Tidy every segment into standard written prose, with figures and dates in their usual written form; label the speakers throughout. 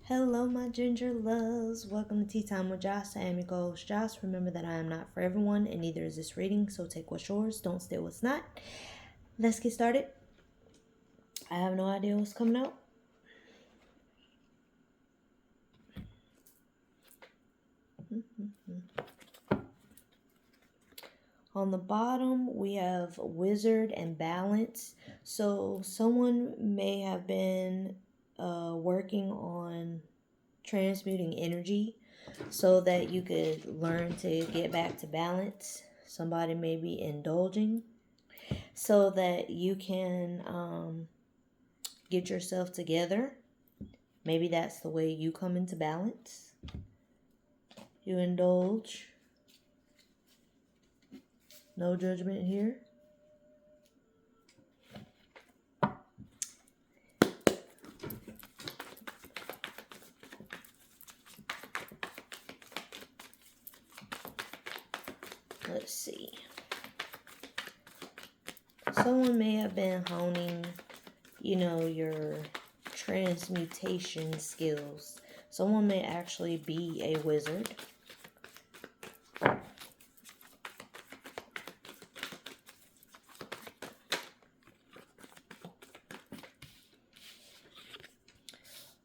Speaker 1: Hello, my ginger loves. Welcome to Tea Time with Joce. I am your co-host, Joce. Remember that I am not for everyone, and neither is this reading, so take what's yours, don't steal what's not. Let's get started. I have no idea what's coming out. On the bottom, we have Wizard and Balance. So someone may have been working on transmuting energy so that you could learn to get back to balance. Somebody may be indulging so that you can get yourself together. Maybe that's the way you come into balance. You indulge. No judgment here. Let's see. Someone may have been honing, your transmutation skills. Someone may actually be a wizard.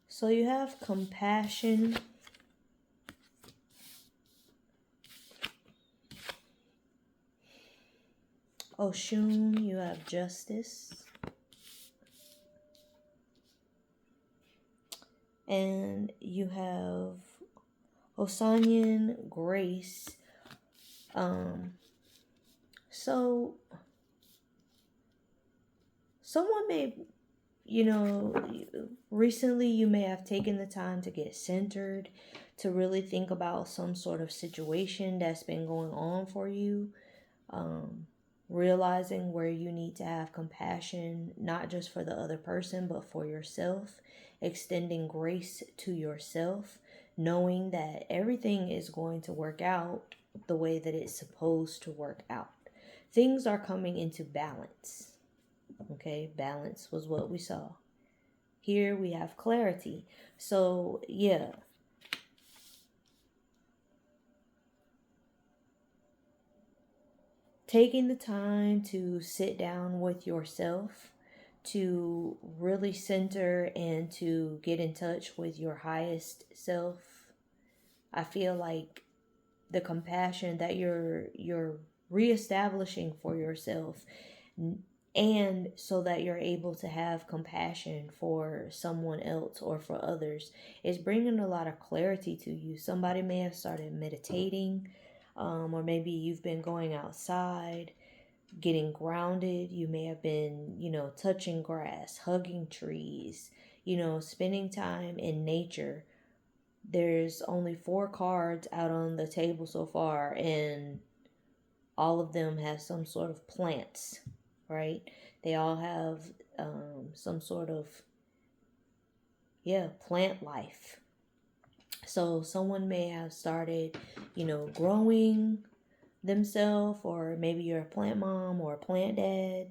Speaker 1: So you have compassion. Oshun, you have justice. And you have Osanyan, grace. So someone may, recently you may have taken the time to get centered, to really think about some sort of situation that's been going on for you. Realizing where you need to have compassion, not just for the other person, but for yourself. Extending grace to yourself, knowing that everything is going to work out the way that it's supposed to work out. Things are coming into balance. Okay, balance was what we saw. Here we have clarity. So, yeah. Taking the time to sit down with yourself, to really center and to get in touch with your highest self. I feel like the compassion that you're reestablishing for yourself, and so that you're able to have compassion for someone else or for others, is bringing a lot of clarity to you. Somebody may have started meditating, or maybe you've been going outside, getting grounded. You may have been, touching grass, hugging trees, spending time in nature. There's only 4 cards out on the table so far, and all of them have some sort of plants, right? They all have some sort of, plant life. So someone may have started, growing themselves, or maybe you're a plant mom or a plant dad.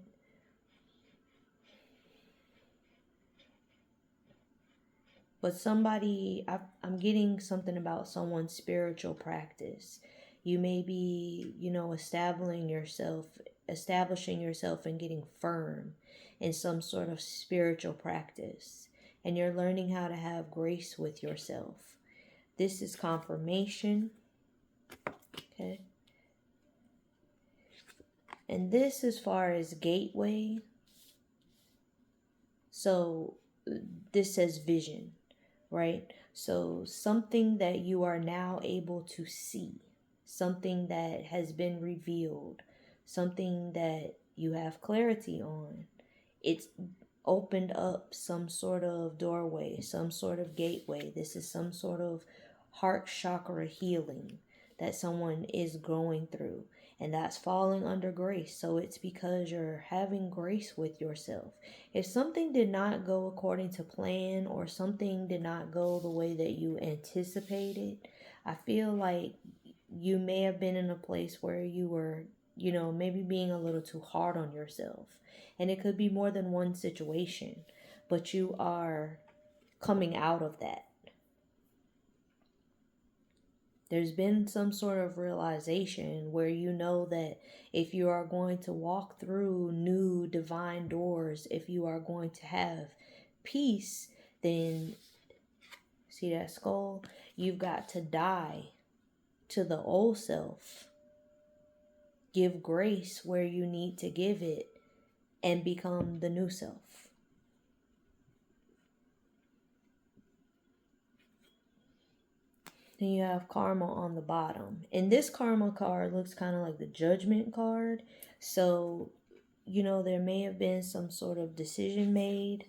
Speaker 1: But somebody, I'm getting something about someone's spiritual practice. You may be, establishing yourself and getting firm in some sort of spiritual practice. And you're learning how to have grace with yourself. This is confirmation. Okay. And this, as far as gateway, so this says vision, right? So something that you are now able to see, something that has been revealed, something that you have clarity on. It's opened up some sort of doorway, some sort of gateway. This is some sort of heart chakra healing that someone is going through, and that's falling under grace. So it's because you're having grace with yourself. If something did not go according to plan, or something did not go the way that you anticipated, I feel like you may have been in a place where you were, maybe being a little too hard on yourself. And it could be more than one situation, but you are coming out of that. There's been some sort of realization where you know that if you are going to walk through new divine doors, if you are going to have peace, then see that skull? You've got to die to the old self. Give grace where you need to give it and become the new self. Then you have karma on the bottom. And this karma card looks kind of like the judgment card. So, there may have been some sort of decision made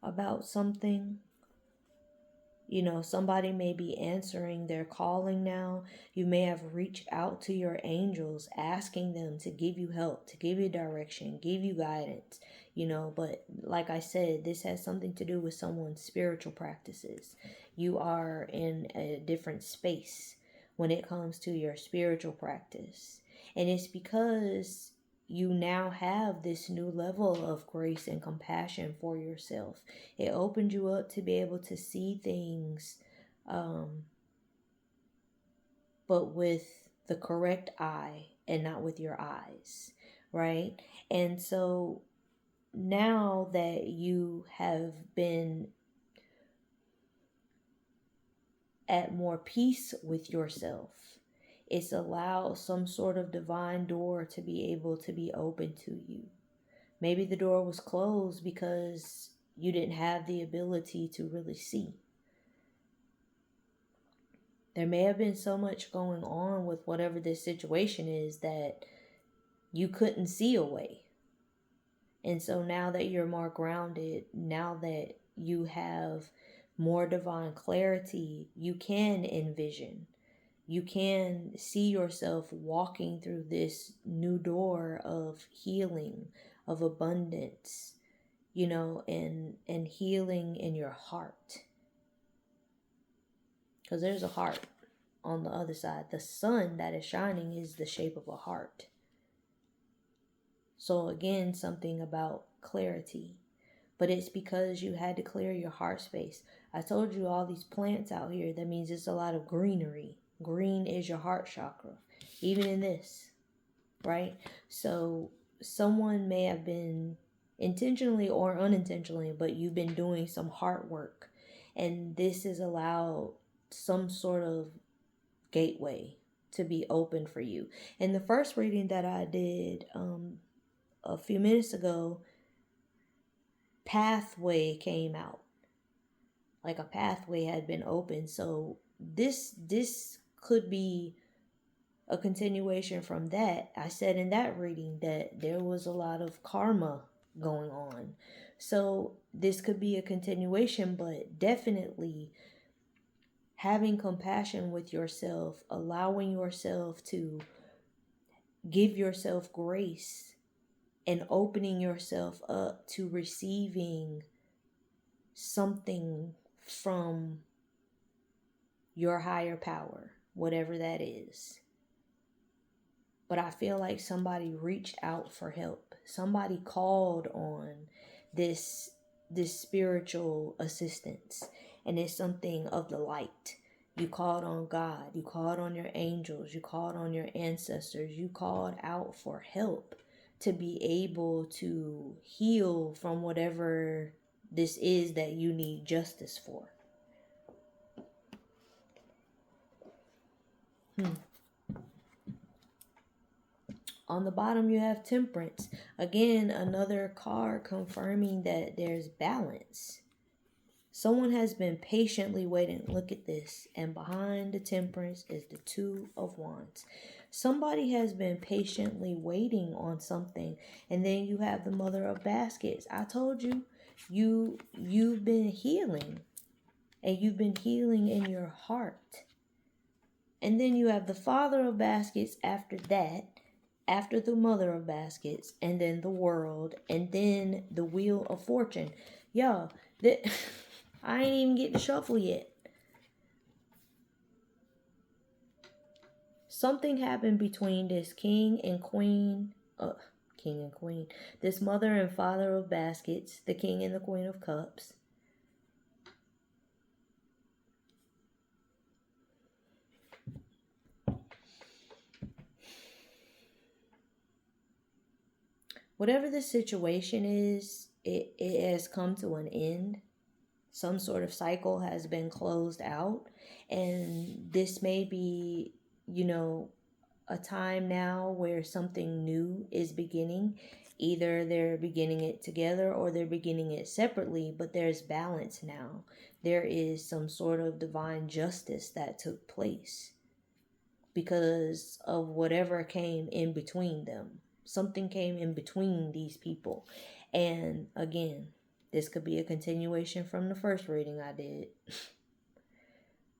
Speaker 1: about something. Somebody may be answering their calling now. You may have reached out to your angels, asking them to give you help, to give you direction, give you guidance, but like I said, this has something to do with someone's spiritual practices. You are in a different space when it comes to your spiritual practice. And it's because you now have this new level of grace and compassion for yourself. It opened you up to be able to see things, but with the correct eye and not with your eyes, right? And so now that you have been at more peace with yourself, it's allowed some sort of divine door to be able to be open to you. Maybe the door was closed because you didn't have the ability to really see. There may have been so much going on with whatever this situation is that you couldn't see a way. And so now that you're more grounded, now that you have more divine clarity, you can envision. You can see yourself walking through this new door of healing, of abundance, and healing in your heart. Because there's a heart on the other side. The sun that is shining is the shape of a heart. So again, something about clarity. But it's because you had to clear your heart space. I told you all these plants out here, that means it's a lot of greenery. Green is your heart chakra, even in this, right? So someone may have been intentionally or unintentionally, but you've been doing some heart work. And this has allowed some sort of gateway to be open for you. In the first reading that I did a few minutes ago, pathway came out. Like a pathway had been opened. So this could be a continuation from that. I said in that reading that there was a lot of karma going on. So this could be a continuation, but definitely having compassion with yourself, allowing yourself to give yourself grace and opening yourself up to receiving something from your higher power, whatever that is. But I feel like somebody reached out for help. Somebody called on this spiritual assistance. And it's something of the light. You called on God. You called on your angels. You called on your ancestors. You called out for help to be able to heal from whatever this is that you need justice for. On the bottom, you have Temperance. Again, another card confirming that there's balance. Someone has been patiently waiting. Look at this. And behind the Temperance is the Two of Wands. Somebody has been patiently waiting on something. And then you have the Mother of Baskets. I told you, you've been healing. And you've been healing in your heart. And then you have the Father of Baskets after that. After the Mother of Baskets, and then the World, and then the Wheel of Fortune. Y'all, I ain't even get to shuffle yet. Something happened between this King and Queen, this Mother and Father of Baskets, the King and the Queen of Cups. whatever the situation is, it has come to an end. Some sort of cycle has been closed out. And this may be, a time now where something new is beginning. Either they're beginning it together or they're beginning it separately, but there's balance now. There is some sort of divine justice that took place because of whatever came in between them. Something came in between these people. And again, this could be a continuation from the first reading I did.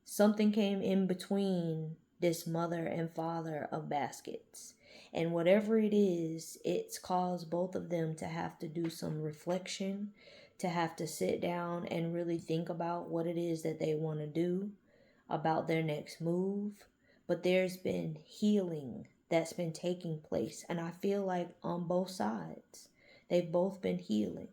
Speaker 1: Something came in between this mother and father of baskets. And whatever it is, it's caused both of them to have to do some reflection, to have to sit down and really think about what it is that they want to do, about their next move. But there's been healing that's been taking place. And I feel like on both sides, they've both been healing.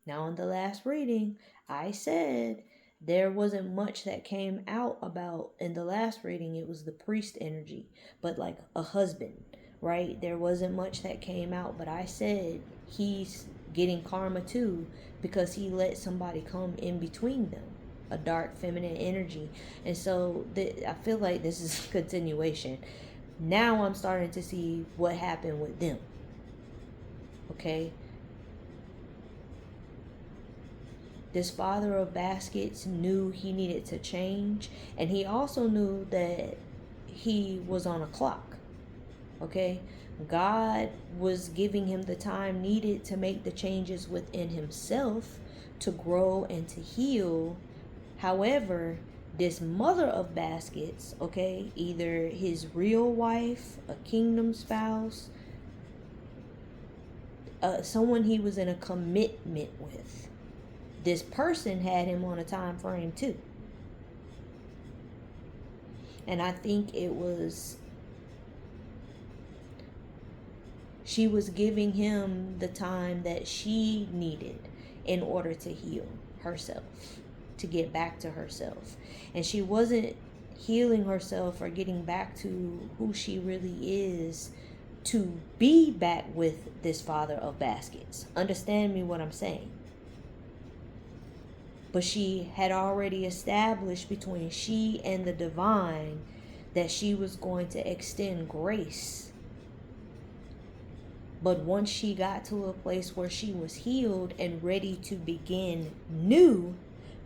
Speaker 1: Now, in the last reading, I said there wasn't much that came out about. In the last reading, it was the priest energy, but like a husband, right? There wasn't much that came out, but I said he's getting karma too because he let somebody come in between them, a dark feminine energy. And so I feel like this is a continuation. Now I'm starting to see what happened with them. Okay? This father of baskets knew he needed to change, and he also knew that he was on a clock. Okay? God was giving him the time needed to make the changes within himself, to grow and to heal. However, this mother of baskets, okay, either his real wife, a kingdom spouse, someone he was in a commitment with, this person had him on a time frame too. And I think it was, she was giving him the time that she needed in order to heal herself, to get back to herself. And she wasn't healing herself or getting back to who she really is to be back with this father of baskets. Understand me what I'm saying? But she had already established between she and the divine that she was going to extend grace. But once she got to a place where she was healed and ready to begin new,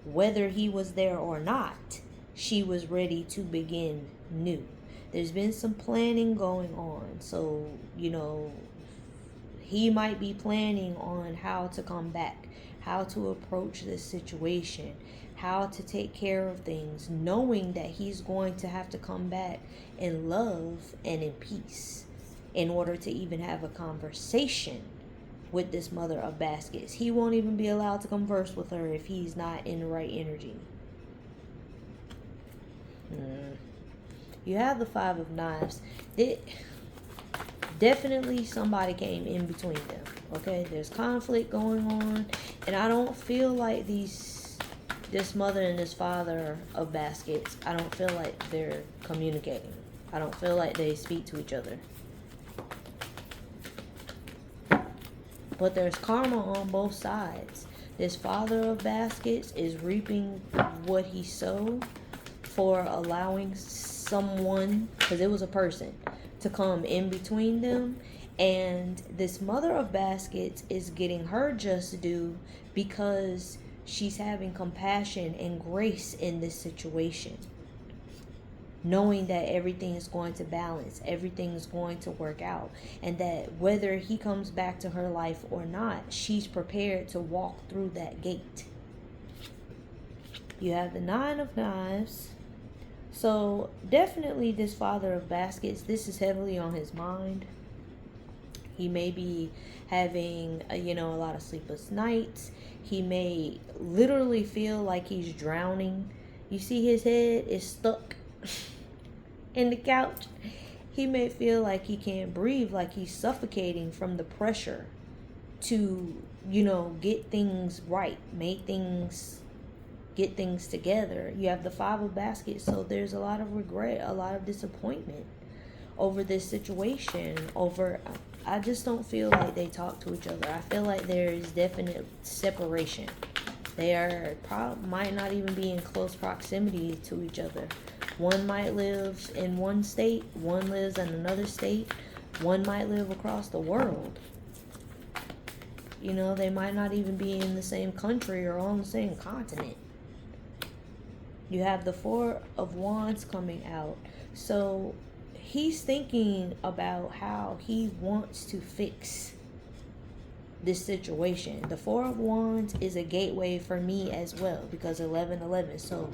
Speaker 1: whether he was there or not, she was ready to begin new. There's been some planning going on. So, he might be planning on how to come back, how to approach this situation, how to take care of things, knowing that he's going to have to come back in love and in peace in order to even have a conversation with this mother of baskets. He won't even be allowed to converse with her if he's not in the right energy. You have the Five of Knives. Definitely somebody came in between them. Okay, there's conflict going on, and I don't feel like this mother and this father of baskets, I don't feel like they're communicating. I don't feel like they speak to each other. But there's karma on both sides. This father of baskets is reaping what he sowed for allowing someone, because it was a person, to come in between them. And this mother of baskets is getting her just due because she's having compassion and grace in this situation, knowing that everything is going to balance, everything is going to work out, and that whether he comes back to her life or not, she's prepared to walk through that gate. You have the Nine of Knives. So definitely this father of baskets, this is heavily on his mind. He may be having, a lot of sleepless nights. He may literally feel like he's drowning. You see his head is stuck in the couch. He may feel like he can't breathe, like he's suffocating from the pressure to, get things right, get things together. You have the Five of Baskets, so there's a lot of regret, a lot of disappointment over this situation, over I just don't feel like they talk to each other. I feel like there is definite separation. They might not even be in close proximity to each other. One might live in one state, one lives in another state, one might live across the world. You know, they might not even be in the same country or on the same continent. You have the Four of Wands coming out. So he's thinking about how he wants to fix this situation. The Four of Wands is a gateway for me as well, because 11:11. So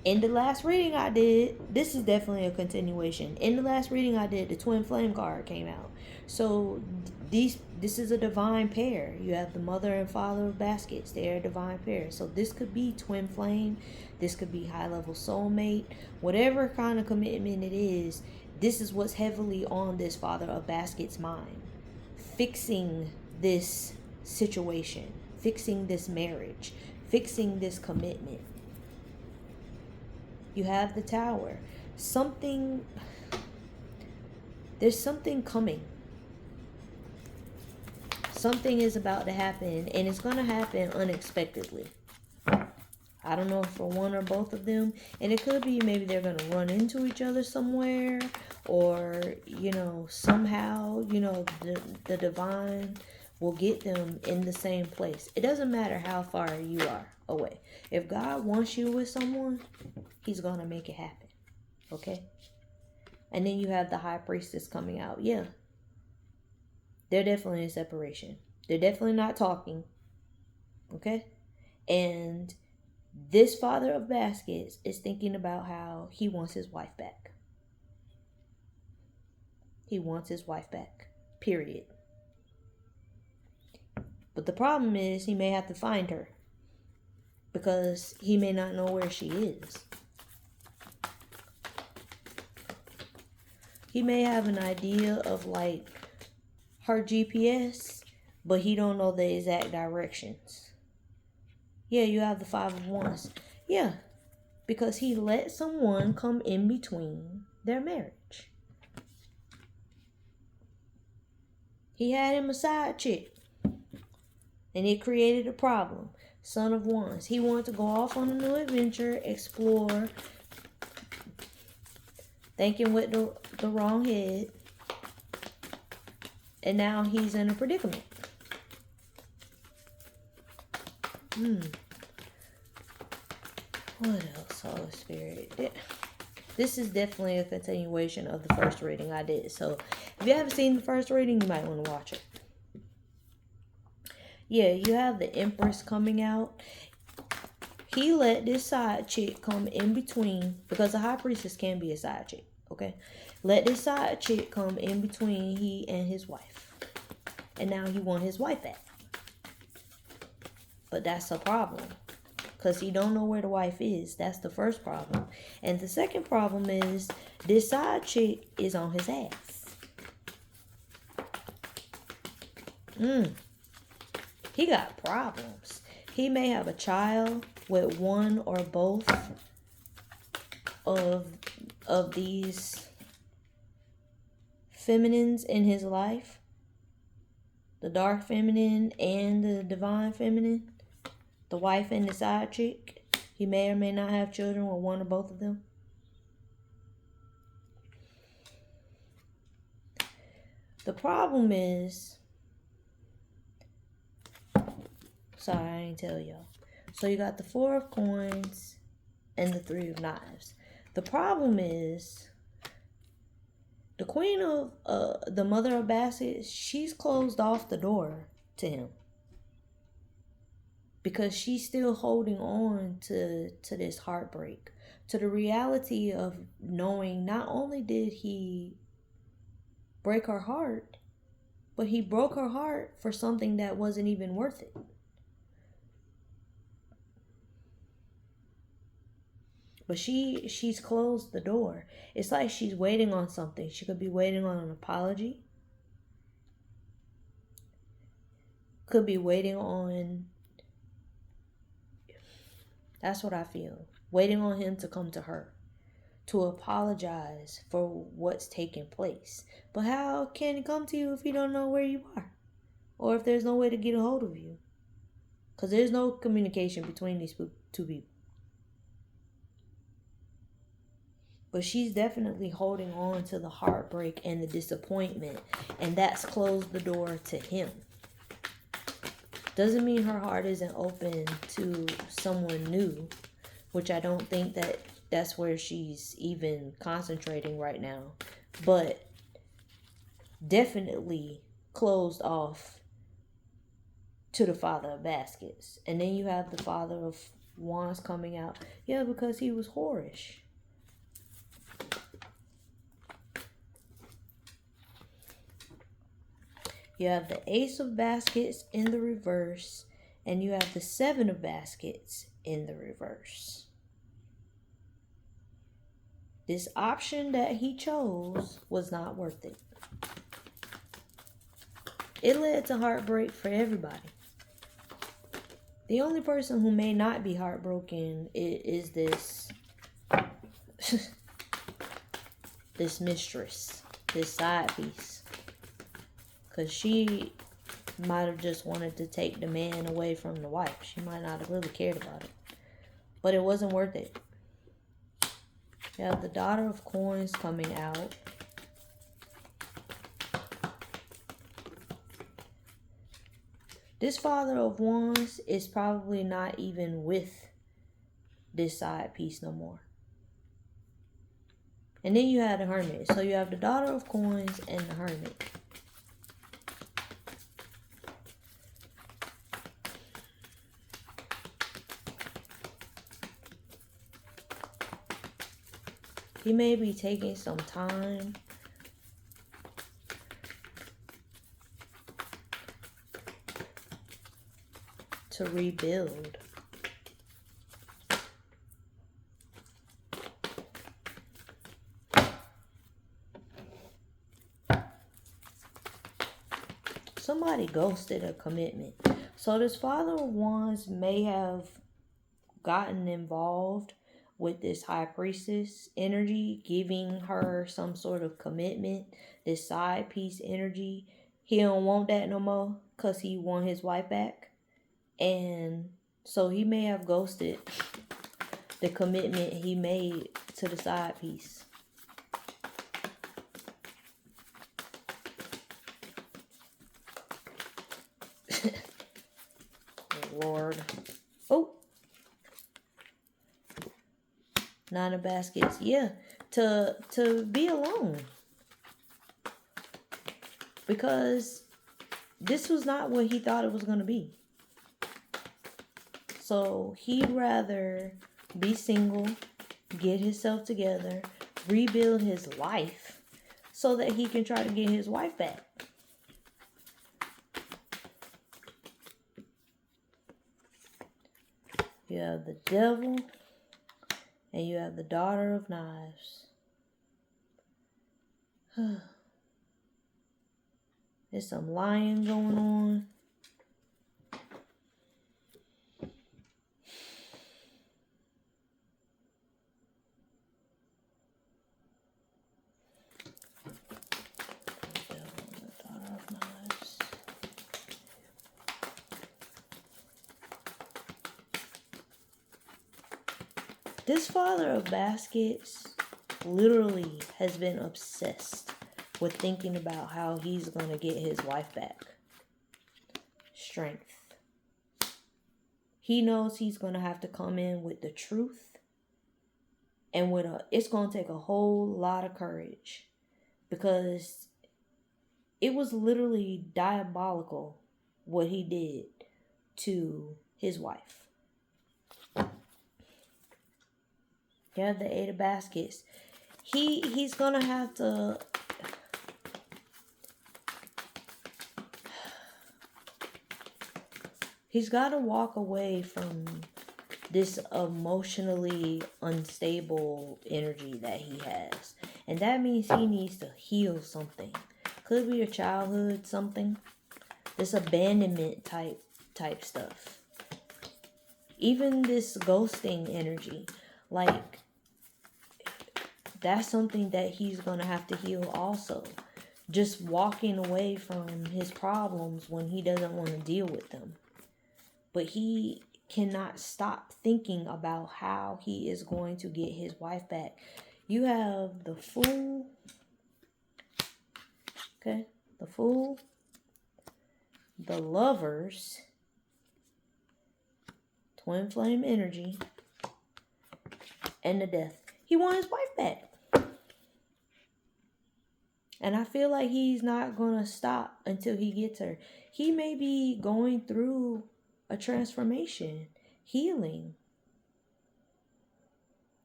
Speaker 1: in the last reading I did, this is definitely a continuation. In the last reading I did, the twin flame card came out. So this is a divine pair. You have the mother and father of baskets. They're a divine pair. So this could be twin flame. This could be high level soulmate. Whatever kind of commitment it is, this is what's heavily on this father of baskets mind. Fixing this situation, fixing this marriage, fixing this commitment. You have the Tower. There's something coming. Something is about to happen, and it's going to happen unexpectedly. I don't know if for one or both of them, and it could be maybe they're going to run into each other somewhere, or, you know, somehow, you know, the divine will get them in the same place. It doesn't matter how far you are away. If God wants you with someone, he's going to make it happen. Okay? And then you have the High Priestess coming out. Yeah. They're definitely in separation. They're definitely not talking. Okay? And this father of baskets is thinking about how he wants his wife back. He wants his wife back. Period. But the problem is he may have to find her, because he may not know where she is. He may have an idea of like her GPS, but he don't know the exact directions. Yeah, you have the Five of Wands. Yeah, because he let someone come in between their marriage. He had him a side chick, and it created a problem. Son of Wands. He wanted to go off on a new adventure, explore, thinking with the wrong head. And now he's in a predicament. What else, Holy Spirit? This is definitely a continuation of the first reading I did. So if you haven't seen the first reading, you might want to watch it. Yeah, you have the Empress coming out. He let this side chick come in between, because the High Priestess can be a side chick, okay? Let this side chick come in between he and his wife. And now he wants his wife back. But that's a problem, because he don't know where the wife is. That's the first problem. And the second problem is this side chick is on his ass. He got problems. He may have a child with one or both of these feminines in his life. The dark feminine and the divine feminine. The wife and the side chick. He may or may not have children with one or both of them. The problem is, sorry, I ain't tell y'all. So you got the Four of Coins and the Three of Knives. The problem is, the Queen of, the Mother of Baskets, she's closed off the door to him. Because she's still holding on to this heartbreak. To the reality of knowing not only did he break her heart, but he broke her heart for something that wasn't even worth it. But she's closed the door. It's like she's waiting on something. She could be waiting on an apology. Could be waiting on... That's what I feel. Waiting on him to come to her. to apologize for what's taking place. But how can it come to you if you don't know where you are? Or if there's no way to get a hold of you? Because there's no communication between these two people. But she's definitely holding on to the heartbreak and the disappointment. And that's closed the door to him. Doesn't mean her heart isn't open to someone new. Which I don't think that that's where she's even concentrating right now. But definitely closed off to the Father of Baskets. And then you have the Father of Wands coming out. Yeah, because he was whorish. You have the Ace of Baskets in the reverse. And you have the Seven of Baskets in the reverse. This option that he chose was not worth it. It led to heartbreak for everybody. The only person who may not be heartbroken is this this mistress, this side piece. Because she might have just wanted to take the man away from the wife. She might not have really cared about it. But it wasn't worth it. You have the Daughter of Coins coming out. This Father of Wands is probably not even with this side piece no more. And then you have the Hermit. So you have the Daughter of Coins and the Hermit. He may be taking some time to rebuild. Somebody ghosted a commitment. So this Father of Wands may have gotten involved with this High Priestess energy, giving her some sort of commitment, this side piece energy. He don't want that no more because he want his wife back. And so he may have ghosted the commitment he made to the side piece. Lord. Oh. Nine of Baskets. Yeah. To be alone. Because this was not what he thought it was going to be. So he'd rather be single, get himself together, rebuild his life so that he can try to get his wife back. You have the Devil and you have the Daughter of Knives. There's some lying going on. This Father of Baskets literally has been obsessed with thinking about how he's going to get his wife back. Strength. He knows he's going to have to come in with the truth. And it's going to take a whole lot of courage. Because it was literally diabolical what he did to his wife. You have the Eight of Baskets. He's gonna have to he's got to walk away from this emotionally unstable energy that he has. And that means he needs to heal something. Could be a childhood something. This abandonment type stuff. Even this ghosting energy. Like, that's something that he's going to have to heal also. Just walking away from his problems when he doesn't want to deal with them. But he cannot stop thinking about how he is going to get his wife back. You have the Fool. Okay. The Fool. The Lovers. Twin Flame Energy. And the Death. He wants his wife back. And I feel like he's not going to stop until he gets her. He may be going through a transformation, healing,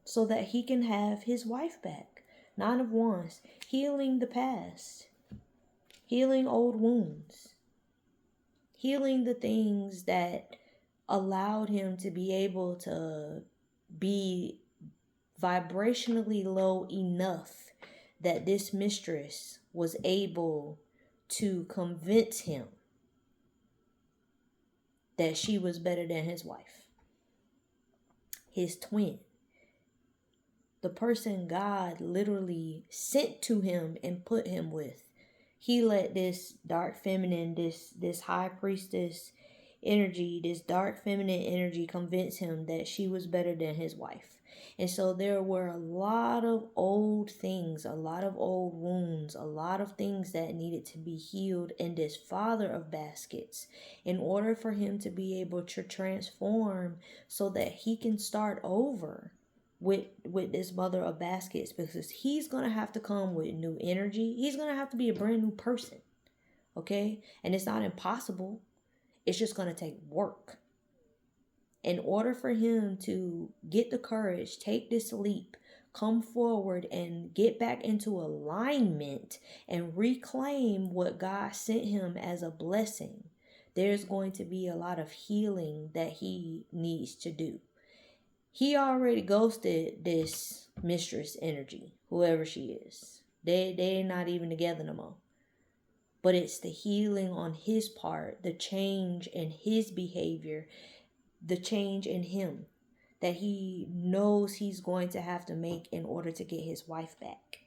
Speaker 1: so that he can have his wife back. Nine of Wands, healing the past, healing old wounds, healing the things that allowed him to be able to be vibrationally low enough that this mistress was able to convince him that she was better than his wife, his twin, the person God literally sent to him and put him with. He let this dark feminine, this high priestess energy, this dark feminine energy convince him that she was better than his wife. And so there were a lot of old things, a lot of old wounds, a lot of things that needed to be healed in this father of baskets in order for him to be able to transform so that he can start over with this mother of baskets, because he's going to have to come with new energy. He's going to have to be a brand new person. Okay? And it's not impossible. It's just going to take work. In order for him to get the courage, take this leap, come forward and get back into alignment and reclaim what God sent him as a blessing, there's going to be a lot of healing that he needs to do. He already ghosted this mistress energy, whoever she is. They're not even together no more. But it's the healing on his part, the change in his behavior, the change in him that he knows he's going to have to make in order to get his wife back.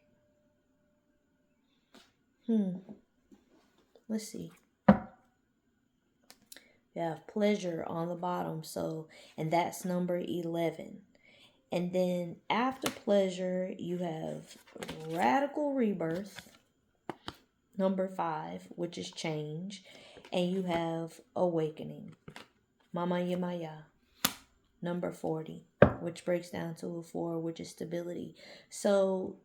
Speaker 1: Let's see. You have pleasure on the bottom, and that's number 11. And then after pleasure, you have radical rebirth, number 5, which is change, and you have awakening, Mama Yamaya, number 40, which breaks down to a 4, which is stability. So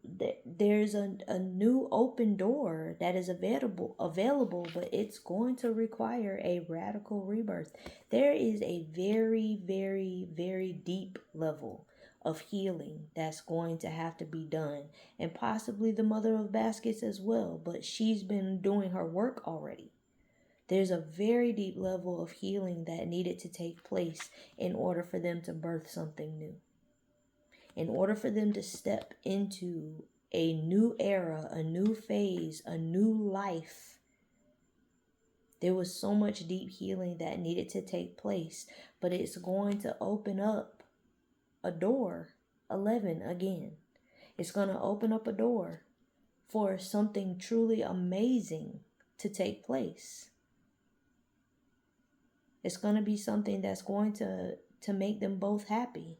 Speaker 1: there's a new open door that is available, but it's going to require a radical rebirth. There is a very, very, very deep level of healing that's going to have to be done, and possibly the mother of baskets as well, but she's been doing her work already. There's a very deep level of healing that needed to take place in order for them to birth something new. In order for them to step into a new era, a new phase, a new life, there was so much deep healing that needed to take place. But it's going to open up a door, 11 again. It's going to open up a door for something truly amazing to take place. It's going to be something that's going to make them both happy.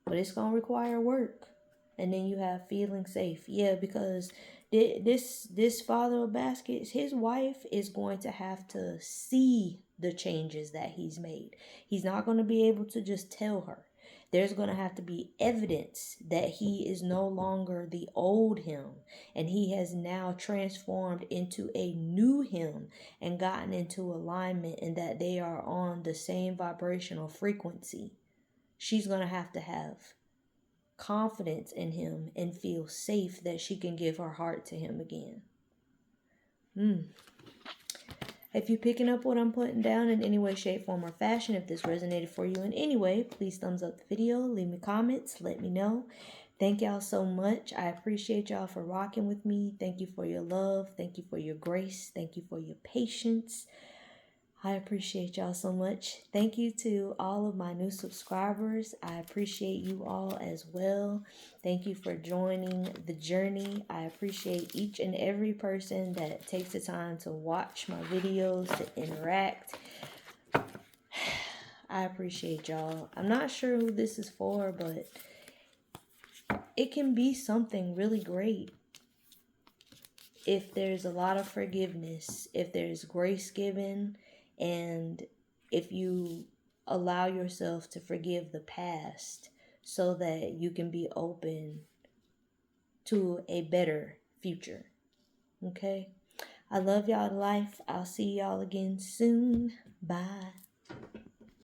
Speaker 1: But it's going to require work. And then you have feeling safe. Yeah, because this father of baskets, his wife is going to have to see the changes that he's made. He's not going to be able to just tell her. There's going to have to be evidence that he is no longer the old him, and he has now transformed into a new him and gotten into alignment, and that they are on the same vibrational frequency. She's going to have confidence in him and feel safe that she can give her heart to him again. If you're picking up what I'm putting down in any way, shape, form, or fashion, if this resonated for you in any way, please thumbs up the video, leave me comments, let me know. Thank y'all so much. I appreciate y'all for rocking with me. Thank you for your love. Thank you for your grace. Thank you for your patience. I appreciate y'all so much. Thank you to all of my new subscribers. I appreciate you all as well. Thank you for joining the journey. I appreciate each and every person that takes the time to watch my videos, to interact. I appreciate y'all. I'm not sure who this is for, but it can be something really great. If there's a lot of forgiveness, if there's grace given, and if you allow yourself to forgive the past so that you can be open to a better future. Okay? I love y'all to life. I'll see y'all again soon. Bye.